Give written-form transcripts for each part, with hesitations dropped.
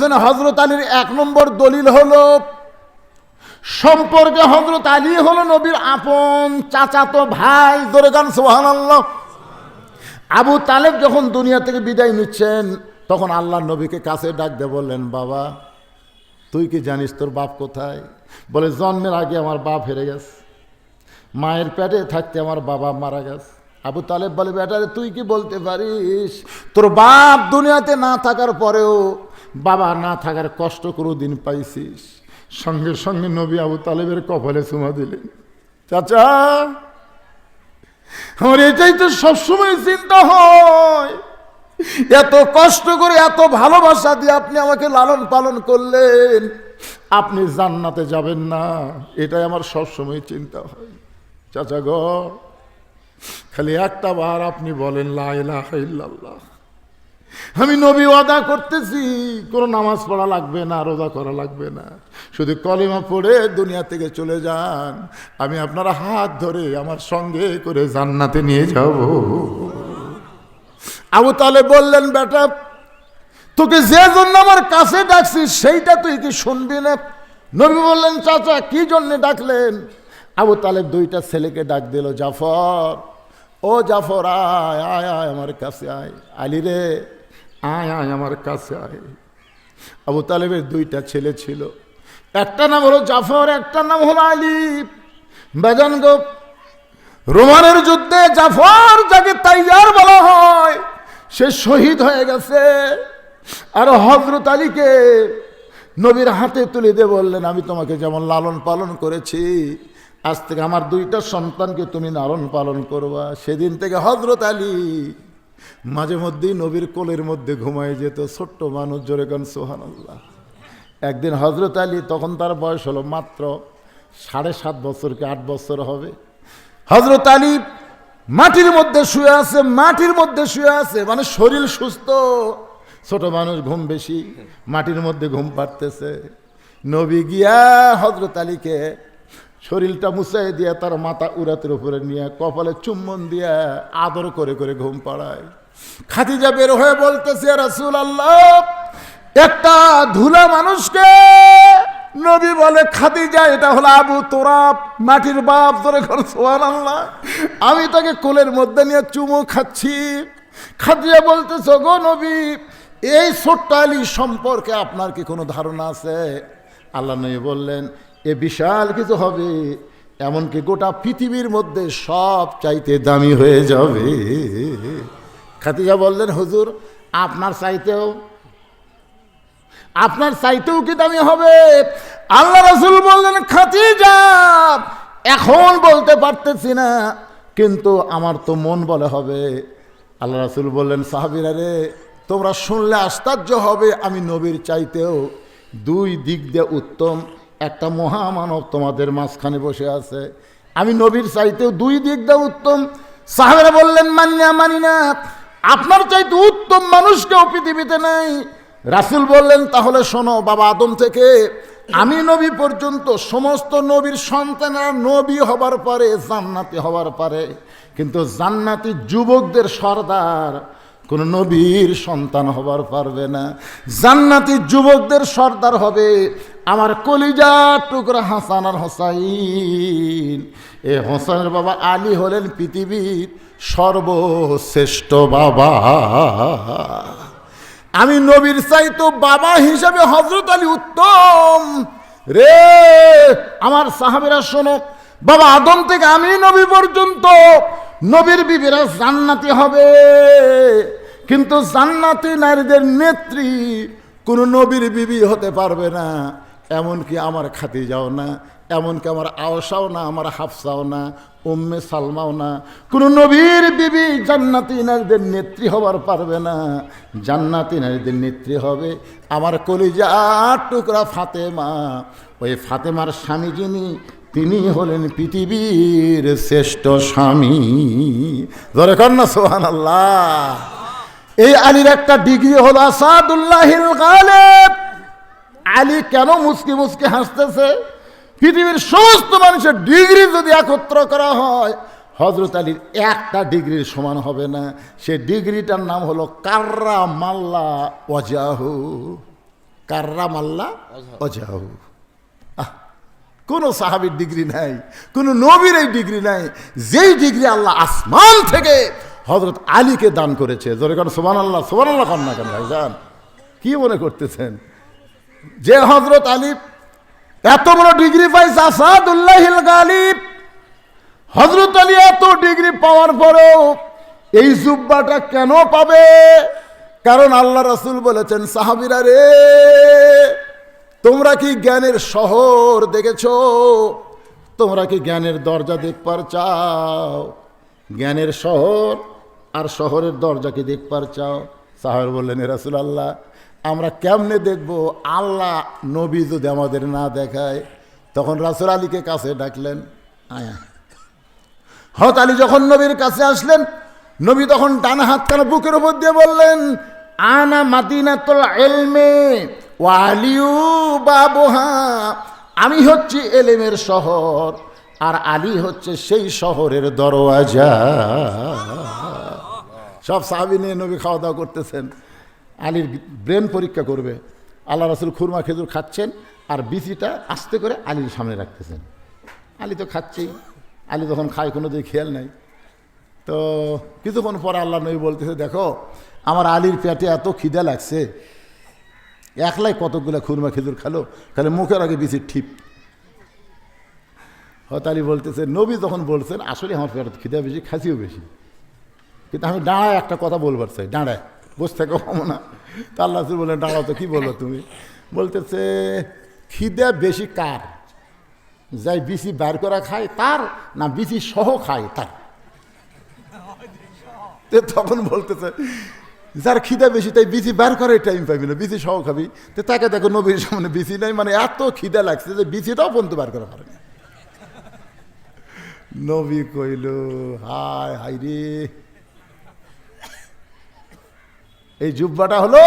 পিছনে হযরত আলীর 1 নম্বর দলিল হলো সম্পর্কে হযরত আলী হলো নবীর আপন চাচাতো ভাই। জোরে গান সুবহানাল্লাহ। আবু তালেব যখন দুনিয়া থেকে বিদায় নিচ্ছেন তখন আল্লাহর নবীকে কাছে ডাক দিয়ে বললেন, বাবা তুই কি জানিস তোর বাপ কোথায়? বলে, জন্মের আগে আমার বাপ হেরে গেছে, মায়ের পেটে থাকতে আমার বাবা মারা গেছে। আবু তালেব বলে, বেটারে তুই কি বলতে পারিস? তোর বাপ দুনিয়াতে না থাকার পরেও বাবা না থাকার কষ্ট কোনো দিন পাইছিস? সঙ্গে সঙ্গে নবী আবু তালেবের কপালে চুমা দিলেন। চাচা, আমার এটাই তো সবসময় চিন্তা হয়, এত কষ্ট করে এত ভালোবাসা দিয়ে আপনি আমাকে লালন পালন করলেন, আপনি জান্নাতে যাবেন না, এটাই আমার সবসময় চিন্তা হয়। চাচা গো, খালি একটা বার আপনি বলেন লা ইলাহা ইল্লাল্লাহ। আমি নবী ওয়াদা করতেছি, কোনো নামাজ পড়া লাগবে না, রোজা করা লাগবে না, শুধু কলিমা পড়ে দুনিয়া থেকে চলে যান, আমি আপনার হাত ধরে আমার সঙ্গে করে জান্নাতে নিয়ে যাব। আবু তালেব বললেন, বেটা তোকে যে জন্য আমার কাছে ডাকছি সেইটা তুই কি শুনবি না? নবী বললেন, চাচা কি জন্য ডাকলেন? আবু তালেব 2টা ছেলেকে ডাক দিল, জাফর, ও জাফর আয় আয় আয় আমার কাছে আয়, আলী রে আয় আয় আমার কাছে আয়। আবু তালেবের 2টা ছেলে ছিল, একটা নাম হলো জাফর, একটা নাম হলো আলী। বেজান গো, রোমানের যুদ্ধে জাফর যাকে তাইয়ার বলা হয় সে শহীদ হয়ে গেছে, আর হযরত আলীকে নবীর হাতে তুলে দিয়ে বললেন, আমি তোমাকে যেমন লালন পালন করেছি আজ থেকে আমার 2টা সন্তানকে তুমি লালন পালন করবা। সেদিন থেকে হযরত আলী মাঝে মধ্যেই নবীর কোলের মধ্যে ঘুমায় যেত, ছোট্ট মানুষ। জোরে গান সুবহানাল্লাহ। একদিন হযরত আলী, তখন তার বয়স হলো মাত্র 7.5 বছর কি 8 বছর হবে। হযরত আলী মাটির মধ্যে শুয়ে আছে, মাটির মধ্যে শুয়ে আছে, মানে শরীর সুস্থ, ছোট মানুষ ঘুম বেশি, মাটির মধ্যে ঘুম পাড়তেছে। নবী গিয়া হযরত আলীকে শরীরটা মুছাই দিয়া তার মাথা উরাতের উপরে নিয়ে কপালে চুম্বন দিয়া আদর করে করে ঘুম পাড়ায়। খাদিজা বের হয়ে বলতেছে, ইয়া রাসূলুল্লাহ, একটা ধুলা মানুষকে নবী বলে খাদিজা, এটা হলো আবু তুরাব, মাটির বাপ। ধরে করে সুবহানাল্লাহ। আমি তাকে কোলের মধ্যে নিয়ে চুমু খাচ্ছি। খাদিজা বলতেছে, গো নবী, এই ছোট্ট আলী সম্পর্কে আপনার কি কোনো ধারণা আছে? আল্লাহ নবী বললেন, এ বিশাল কিছু হবে, এমনকি গোটা পৃথিবীর মধ্যে সব চাইতে দামি হয়ে যাবে। খাদিজা বললেন, হুজুর আপনার চাইতেও কি দামি হবে? আল্লাহ রাসূল বললেন, খাদিজা এখন বলতে পারতেছি না, কিন্তু আমার তো মন বলে হবে। আল্লাহ রাসূল বললেন, সাহাবীরা রে, তোমরা শুনলে আশ্চর্য হবে, আমি নবীর চাইতেও 2 দিক দিয়ে উত্তম একটা মহামানব তোমাদের মাঝখানে বসে আছে। আমি নবীর চাইতেও 2 দিক দিয়ে উত্তম। সাহাবীরা বললেন, মানি না, আপনার চাইতে উত্তম মানুষ কেউ পৃথিবীতে নাই। রাসূল বললেন, তাহলে শোনো, বাবা আদম থেকে আমি নবী পর্যন্ত সমস্ত নবীর সন্তানরা নবী হবার পরে জান্নাতি হবার পারে, কিন্তু জান্নাতি যুবকদের সর্দার কোন নবীর সন্তান হবার পারবে না। জান্নাতি যুবকদের সর্দার হবে আমার কলিজার টুকরা হাসান আর হোসাইন। এ হোসেনের বাবা আলী হলেন পৃথিবীর সর্বশ্রেষ্ঠ বাবা। আমি নবীর চাইতো বাবা হিসাবে হযরত আলী উত্তম রে। আমার সাহাবীরা শোনো, বাবা আদম থেকে আমি নবী পর্যন্ত নবীর বিবিরা জান্নাতি হবে, কিন্তু জান্নাতি নারীদের নেত্রী কোন নবীর বিবি হতে পারবে না। এমনকি আমার খাদিজাও না, এমনকি আমার আয়েশাও না, আমার হাফসাও না, উম্মে সালমাও না, কোন নবীর বিবি জান্নাতি নারীদের নেত্রী হবার পারবে না। জান্নাতি নারীদের নেত্রী হবে আমার কলিজার টুকরা ফাতেমা। ওই ফাতেমার স্বামী যিনি, তিনি হলেন পৃথিবীর শ্রেষ্ঠ স্বামী। ধরে কর না সুবহানাল্লাহ। এই আলীর একটা ডিগ্রি হলো আসাদুল্লাহিল গালিব। আলী কেন মুস্কি মুস্কি হাসতেছে? পৃথিবীর সমস্ত মানুষের ডিগ্রি যদি একত্র করা হয়, হযরত আলীর একটা ডিগ্রির সমান হবে না। সে ডিগ্রিটার নাম হলো কাররামাল্লাহু ওয়াজহু। কাররাম আল্লাহ ওয়াজহাহু। কোন সাহাবীর ডিগ্রি নাই, কোন নবীর এই ডিগ্রি নাই, যেই ডিগ্রি আল্লাহ আসমান থেকে হযরত আলীকে দান করেছে। জোরে কোন সুবহানাল্লাহ, সুবহানাল্লাহ কোন না কেন ভাইজান? কি মনে করতেছেন যে হযরত আলী এত বড় ডিগ্রি পাইছে? আসাদুল্লাহিল গালিব। হযরত আলী এত ডিগ্রি পাওয়ার পরেও এই জুব্বাটা কেন পাবে? কারণ আল্লাহ রাসূল বলেছেন, সাহাবীরা রে, তোমরা কি জ্ঞানের শহর দেখেছো? তোমরা কি জ্ঞানের দরজা দেখবার চাও? জ্ঞানের শহর আর শহরের দরজা কি দেখবার চাও? সাহাবীরা বললেন, এ রাসূলুল্লাহ, আমরা কেমনে দেখব? আল্লাহ নবী যদি আমাদের না দেখায়। তখন রাসূল আলীকে কাছে ডাকলেন। আয়া হযরত আলী যখন নবীর কাছে আসলেন, নবী তখন ডান হাতখানা বুকের উপর দিয়ে বললেন, আনা মাদিনাতুল ইলমি ওয়া আলিউ বাবুহা। আমি হচ্ছি এলেমের শহর, আর আলী হচ্ছে সেই শহরের দরওয়াজা। সব সাহাবী নিয়ে নবী খাওয়া দাওয়া করতেছেন। আলীর ব্রেন পরীক্ষা করবে। আল্লাহ রাসূল খুরমা খেজুর খাচ্ছেন, আর বিচিটা আস্তে করে আলীর সামনে রাখতেছেন। আলী তো খাচ্ছেই। আলী তখন খায়, কোনো দিকে খেয়াল নাই। তো কিছুক্ষণ পরে আল্লাহ নবী বলতেছে, দেখো আমার আলীর পেটে এত খিদা লাগছে, একলাই কতকগুলো খুরমা খেজুর খালো, খালি মুখের আগে বিচির ঠিপ। হয়তো আলী বলতেছে, নবী যখন বলছেন আসলে আমার পেটে খিদা বেশি, খাসিও বেশি, কিন্তু আমি দাঁড়ায় একটা কথা বলবার চাই, দাঁড়ায় বসে থেকে কমো না। তা আল্লাহ রাসূল বললেন, দাঁড়াও তো, কি বলবো তুমি? বলতেছে, খিদা বেশি কার? যাই বিচি বার করা খায় তার, না বিচি সহ খায় তার? তখন বলতেছে, যার খিদা বেশি তাই বিচি বার করে টাইম পাবি না, বিচি সহ খাবি। তো তাকে দেখো নবীর সামনে বিচি নাই, মানে এত খিদা লাগছে যে বিচিটাও পর্যন্ত বার করা পারে না। নবী কইল, হায় হায় রে, এই জুব্বাটা হলো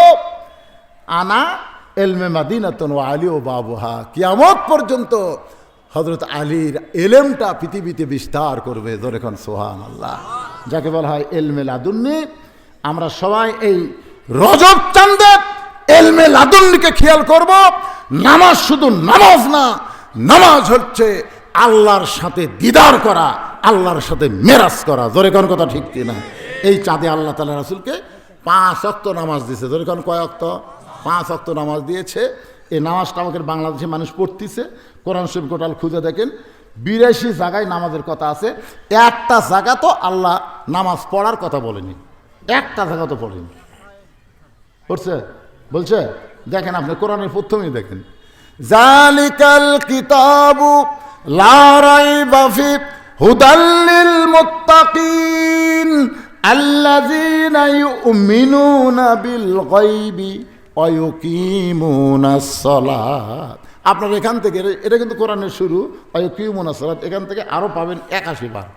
আনা এলমে মাদিনাতুন ওয়া আলী ও বাবুহা। কিয়ামত পর্যন্ত হযরত আলীর এলেমটা পৃথিবীতে বিস্তার করবে। জোরে কোন সুবহানাল্লাহ। যাকে বলা হয় এলমে লাদুন্নি। আমরা সবাই এই রজব চাঁদে এলমে লাদুন্নিকে খেয়াল করব। নামাজ শুধু নামাজ না, নামাজ হচ্ছে আল্লাহর সাথে দিদার করা, আল্লাহর সাথে মেরাজ করা। জোরে কোন কথা ঠিক কিনা? এই চাঁদে আল্লাহ তাআলা রাসূলকে 5 ওয়াক্ত নামাজ দিয়েছে। জোরে কোন কয় ওয়াক্ত? 5 ওয়াক্ত নামাজ দিয়েছে। এই নামাজটা আমাদের বাংলাদেশে মানুষ পড়তেছে। কোরআন শরীফ কোটাল খুঁজে দেখেন, 82 জায়গায় নামাজের কথা আছে। একটা জায়গা তো আল্লাহ নামাজ পড়ার কথা বলেনি, একটা জায়গা তো পড়েনি। পড়ছে? বলছে? দেখেন, আপনি কোরআনের প্রথমেই দেখেন, জালিকাল কিতাবু লা রাইবা ফি হুদাল লিল মুত্তাকিন আল্লাযীনা ইউমিনুনা বিল গায়বি ওয়া ইউকিমুনাস সালাত। আপনার এখান থেকে, এটা কিন্তু কোরআনের শুরু, ওয়া ইউকিমুনাস সালাত, এখান থেকে আরও পাবেন 81 বার।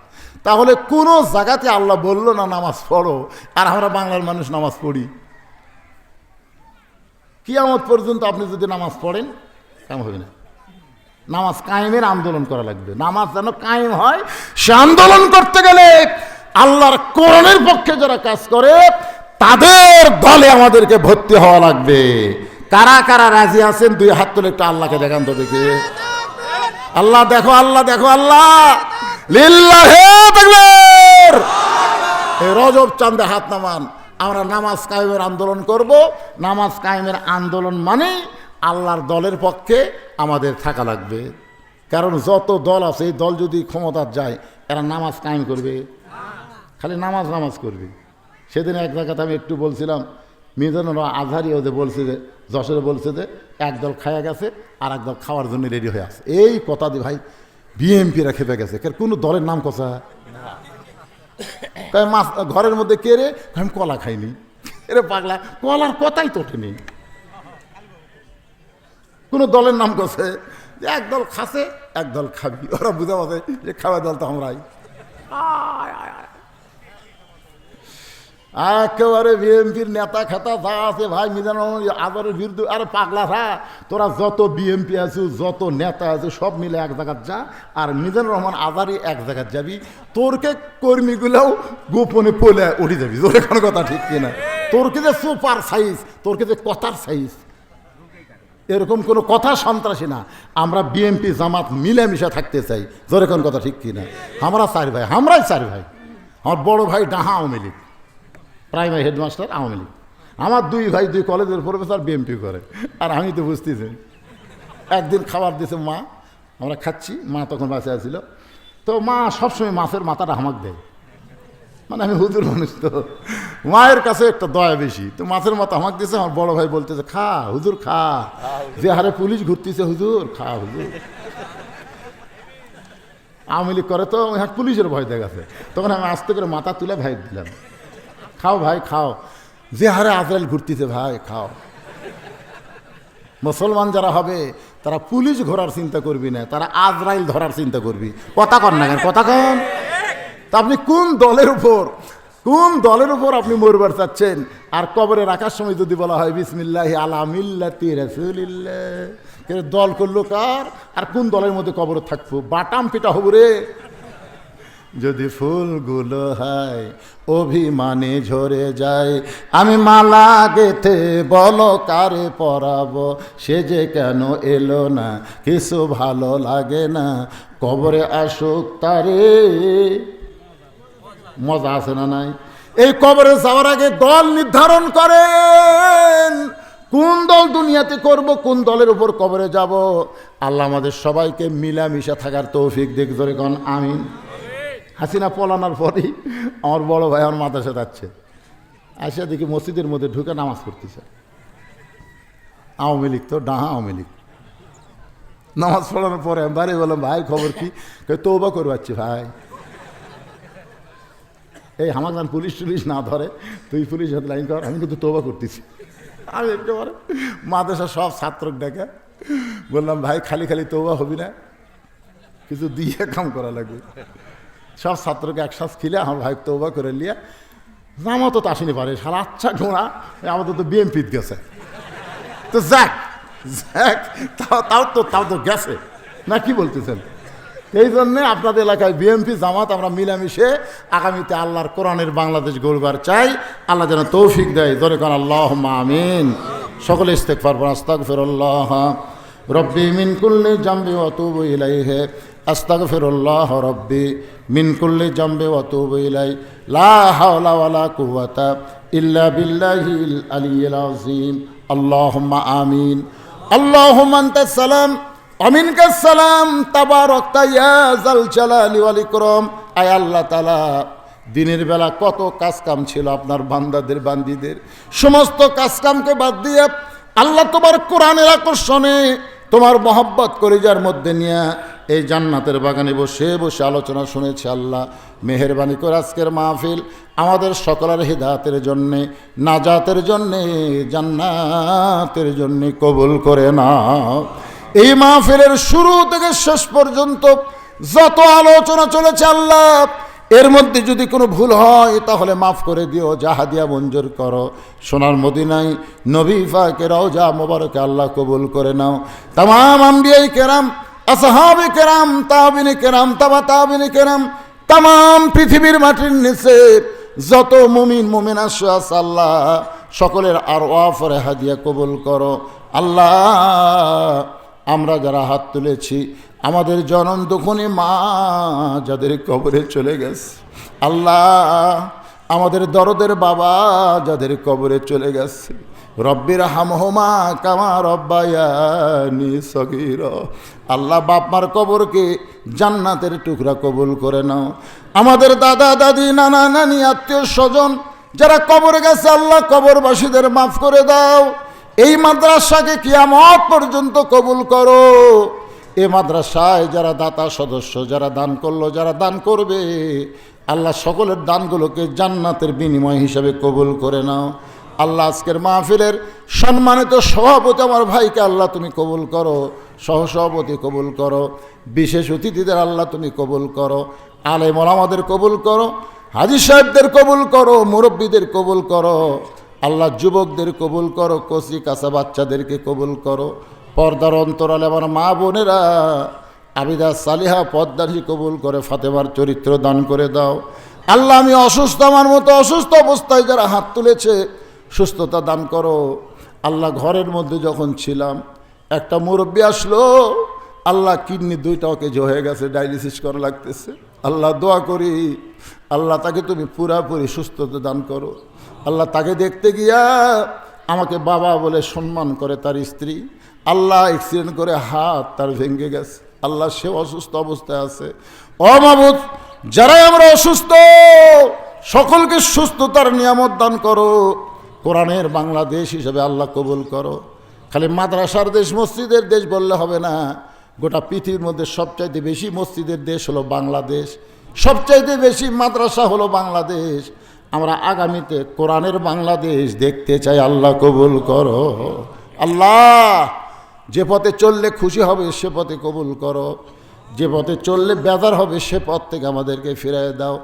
তাহলে কোনো জায়গাতে আল্লাহ বলল না নামাজ পড়ো, আর আমরা বাংলার মানুষ নামাজ পড়ি। কিয়ামত পর্যন্ত আপনি যদি নামাজ পড়েন কেমন হবে না? নামাজ কায়েমের আন্দোলন করা লাগবে। নামাজ যেন কায়েম হয়, সে আন্দোলন করতে গেলে আল্লাহর কোরআনের পক্ষে যারা কাজ করে তাদের দলে আমাদেরকে ভর্তি হওয়া লাগবে। কারা কারা রাজি আছেন? 2 হাত তুলে একটু আল্লাহকে দেখান তো দেখি। আল্লাহ দেখো, আল্লাহ দেখো, আল্লাহ লিল্লাহি তাকবীর। এই রজব চাঁদে হাত নামান। আমরা নামাজ কায়েমের আন্দোলন করব। নামাজ কায়েমের আন্দোলন মানে আল্লাহর দলের পক্ষে আমাদের থাকা লাগবে। কারণ যত দল আছে, এই দল যদি ক্ষমতার যায়, এরা নামাজ কায়েম করবে? খালি নামাজ নামাজ করবে। সেদিন এক জায়গাতে আমি একটু বলছিলাম, মিজানুর আজহারি ওদের বলছে যে, যশোরে বলছে যে একদল খায়া গেছে আর একদল খাওয়ার জন্য রেডি হয়ে আছে। এই কথা দিয়ে ভাই বিএমপিরা খেপে গেছে। কোনো দলের নাম কথা মাছ ঘরের মধ্যে কে রে? আমি কলা খাইনি। এরে পাগলা, কলার কথাই তো ওঠেনি। কোনো দলের নাম করছে, একদল খাসে একদল খাবি। ওরা বুঝা পাচ্ছে যে খাওয়া দল তো আমরাই। একেবারে বিএমপির নেতা খেতা যা আছে ভাই, মিজানুর আজহারের বিরুদ্ধে। আরে পাগলা থা, তোরা যত বিএমপি আছো, যত নেতা আছে, সব মিলে এক জায়গায় যা, আর মিজানুর রহমান আজহারি এক জায়গায় যাবি। তোরকে কর্মীগুলাও গোপনে পলে উঠে যাবি। তোর কোনো কথা ঠিক কিনা? তোরকে যে সুপার সাইজ, তোরকে যে কথার সাইজ। এরকম কোনো কথা সন্ত্রাসী না। আমরা বিএনপি জামাত মিলেমিশে থাকতে চাই। জোরে কোন কথা ঠিক কি না? আমরা 4 ভাই, আমরাই 4 ভাই। আমার বড় ভাই ডাহা আওয়ামী লীগ, প্রাইমারি হেডমাস্টার আওয়ামী লীগ। আমার 2 ভাই 2 কলেজের প্রফেসর বিএনপি করে। আর আমি তো বুঝতেছি, একদিন খাবার দিয়েছে মা, আমরা খাচ্ছি, মা তখন বাঁচে আছিল। তো মা সবসময় মাছের মাথাটা হামাক দেয়, মানে আমি হুজুর মানুষ তো মায়ের কাছে একটা দয়া বেশি, তো মাছের মাথা হামাক দিয়েছে। আমার বড় ভাই বলতেছে, খা হুজুর খা, যে হারে পুলিশ ঘুরতেছে হুজুর, খা হুজুর। আওয়ামী লীগ করে তো পুলিশের ভয় দেখাচ্ছে। তখন আমি আস্তে করে মাথা তুলে ভাই দিলাম, খাও ভাই খাও, যে হারে আজরাইল ঘুরতেছে ভাই খাও। মুসলমান যারা হবে তারা পুলিশ ঘোরার চিন্তা করবি না, তারা আজরাইল ধরার চিন্তা করবি। কথা কন না কেন? কথা কন। তা আপনি কোন দলের উপর আপনি মরবার চাচ্ছেন? আর কবরে রাখার সময় যদি বলা হয় বিসমিল্লাহি আলা মিল্লাতি রাসূলিল্লাহ, দল করলো কার? আর কোন দলের মধ্যে কবর থাকবো? বাটাম পিটা হবো রে। যদি ফুলগুলো হয় অভিমানে ঝরে যায়, আমি মালা গেথে বলো কারে পরাবো, সে যে কেন এলো না, কিছু ভালো লাগে না, কবরে আসুক তারে। মজা আছে না নাই? এই কবরে যাওয়ার আগে দল নির্ধারণ করেন, কোন দল দুনিয়াতে করব, কোন দলের উপর কবরে যাব। আল্লাহ আমাদের সবাইকে মিলামিশা থাকার তৌফিক দিক। ধরে কোন আমিন। হাসিনা পলানোর পরেই আমার বড় ভাই আমার মাদ্রাসা যাচ্ছে, আসিয়া দেখি মসজিদের মধ্যে ঢুকে নামাজ পড়তেছে। আওয়ামী লীগ তো, ডাহা আওয়ামী লীগ। নামাজ পড়ানোর পরে আমি বাড়ি বললাম, ভাই খবর কি? তৌবা করবাচ্ছি ভাই। এই আমার যান পুলিশ টুলিশ না ধরে, তুই পুলিশ হাতে লাইন কর, আমি কিন্তু তৌবা করতেছি। আমি একেবারে মাদ্রাসা সব ছাত্রক ডেকে বললাম, ভাই খালি খালি তৌবা হবি না, কিছু দিয়ে কাম করা লাগবে। সব ছাত্রকে একসাথে খিলে আমার ভাই তৌবা করে লিয়া জামাত তো আসেনি পারে, সারা আচ্ছা ঘোড়া আমাদের তো বিএমপিত গেছে। তো যাক তাও তো গেছে না, কি বলতেছেন? এই জন্যে আপনাদের এলাকায় বিএনপি জামাত আমরা মিলামিশে আগামীতে আল্লাহর কোরআনের বাংলাদেশ গড়বার চাই। আল্লাহ যেন তৌফিক দেয়। ধরে কারণ আল্লাহুম্মা আমিন। সকলে ইস্তেগফার পড়ুন। আস্তাগফিরুল্লাহ রব্বি মিন কুল্লি জামবি ওয়া আতুবু ইলাইহি, আস্তাগফিরুল্লাহ রব্বি মিন কুল্লি জামবি ওয়া আতুবু ইলাইহি, লা হাওলা ওয়ালা কুওয়াতা ইল্লা বিল্লাহিল আলিয়্যিল আযীম। আল্লাহুম্মা আমিন। আল্লাহুম্মা আনতাস সালাম আমিনকাস সালাম তাবারাকতা ইয়া যাল জালালি ওয়াল ইকরাম। আয় আল্লাহ তাআলা, দিনের বেলা কত কাজ কাম ছিল আপনার বান্দাদের বান্দিদের, সমস্ত কাজ কামকে বাদ দিয়ে আল্লাহ তোমার কোরআনের আকর্ষণে, তোমার মহব্বত কলিজার মধ্যে নিয়ে এই জান্নাতের বাগানে বসে বসে আলোচনা শুনেছি। আল্লাহ মেহেরবানি করে আজকের মাহফিল আমাদের সকলের হিদায়াতের জন্যে, নাজাতের জন্যে, জান্নাতের জন্যে কবুল করে নাও। এই মাহফিলের শুরু থেকে শেষ পর্যন্ত যত আলোচনা চলেছে আল্লাহ, এর মধ্যে যদি কোনো ভুল হয় তাহলে মাফ করে দিও, জাহাদিয়া মঞ্জুর করো। সোনার মদিনায় নবী পাকের রওজা মোবারকে আল্লাহ কবুল করে নাও। তামাম আম্বিয়ায়ে কেরাম, আসহাবে কেরাম, তাবিনে কেরাম, তাবা তাবিনে কেরাম, তামাম পৃথিবীর মাটির নিচে যত মুমিন মুমিনা আছে আল্লাহ সকলের আর ওয়াফরে হাদিয়া কবুল করো। আল্লাহ আমরা যারা হাত তুলেছি, আমাদের জনন দুঃখনী মা যাদের কবরে চলে গেছে, আল্লাহ আমাদের দরদের বাবা যাদের কবরে চলে গেছে, রব্বির হামহুমা কামা রব্বায়ানি সগীরা। আল্লাহ বাপ মার কবরকে জান্নাতের টুকরা কবুল করে নাও। আমাদের দাদা দাদি, নানা নানি, আত্মীয় স্বজন যারা কবরে গেছে আল্লাহ কবরবাসীদের মাফ করে দাও। এই মাদ্রাসাকে কিয়ামত পর্যন্ত কবুল করো। এই মাদ্রাসায় যারা দাতা সদস্য, যারা দান করলো, যারা দান করবে, আল্লাহ সকলের দানগুলোকে জান্নাতের বিনিময় হিসাবে কবুল করে নাও। আল্লাহ আজকের মাহফিলের সম্মানিত সভাপতি আমার ভাইকে আল্লাহ তুমি কবুল করো, সহসভাপতি কবুল করো, বিশেষ অতিথিদের আল্লাহ তুমি কবুল করো, আলেম ওলামাদের কবুল করো, হাজী সাহেবদের কবুল করো, মুরব্বীদের কবুল করো। আল্লাহ যুবকদের কবুল করো, কচি কাঁচা বাচ্চাদেরকে কবুল করো। পর্দার অন্তরালে আমার মা বোনেরা আবিদা সালিহা পদ্মারি কবুল করে ফাতেমার চরিত্র দান করে দাও। আল্লাহ আমি অসুস্থ, আমার মতো অসুস্থ অবস্থায় যারা হাত তুলেছে সুস্থতা দান করো। আল্লাহ ঘরের মধ্যে যখন ছিলাম একটা মুরব্বী আসলো, আল্লাহ কিডনি দুইটা অকেজো হয়ে গেছে, ডায়ালিসিস করা লাগতেছে। আল্লাহ দোয়া করি, আল্লাহ তাকে তুমি পুরাপুরি সুস্থতা দান করো। আল্লাহ তাকে দেখতে গিয়া আমাকে বাবা বলে সম্মান করে তার স্ত্রী। আল্লাহ অ্যাক্সিডেন্ট করে হাত তার ভেঙে গেছে। আল্লাহ সে অসুস্থ অবস্থায় আছে। ও মাবুদ, যারাই আমরা অসুস্থ সকলকে সুস্থতার নিয়ামত দান করো। কোরআনের বাংলাদেশ হিসেবে আল্লাহ কবুল করো। খালি মাদ্রাসার দেশ, মসজিদের দেশ বললে হবে না। গোটা পৃথিবীর মধ্যে সবচাইতে বেশি মসজিদের দেশ হলো বাংলাদেশ, সবচাইতে বেশি মাদ্রাসা হলো বাংলাদেশ। আমরা আগামীতে কোরআনের বাংলাদেশ দেখতে চাই। আল্লাহ কবুল করো। আল্লাহ যে পথে চললে খুশি হবে সে পথে কবুল করো, যে পথে চললে বেজার হবে সে পথ থেকে আমাদেরকে ফিরিয়ে দাও।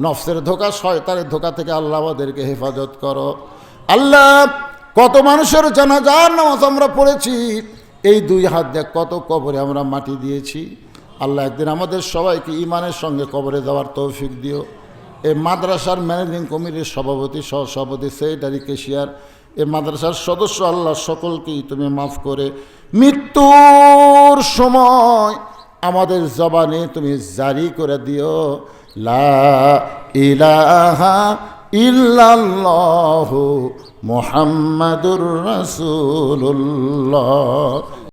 নফসের ধোঁকা, শয়তানের ধোঁকা থেকে আল্লাহ আমাদেরকে হেফাজত করো। আল্লাহ কত মানুষের জানাজার নামাজ আমরা পড়েছি, এই দুই হাত দিয়ে কত কবরে আমরা মাটি দিয়েছি। আল্লাহ একদিন আমাদের সবাইকে ঈমানের সঙ্গে কবরে যাওয়ার তৌফিক দিও। এই মাদ্রাসার ম্যানেজিং কমিটির সভাপতি, সহসভাপতি, সেক্রেটারি, ক্যাশিয়ার, এই মাদ্রাসার সদস্য, আল্লাহ সকলকেই তুমি মাফ করে মৃত্যুর সময় আমাদের জবানে তুমি জারি করে দিও, লা ইলাহা ইল্লাল্লাহু মুহাম্মাদুর রাসূলুল্লাহ।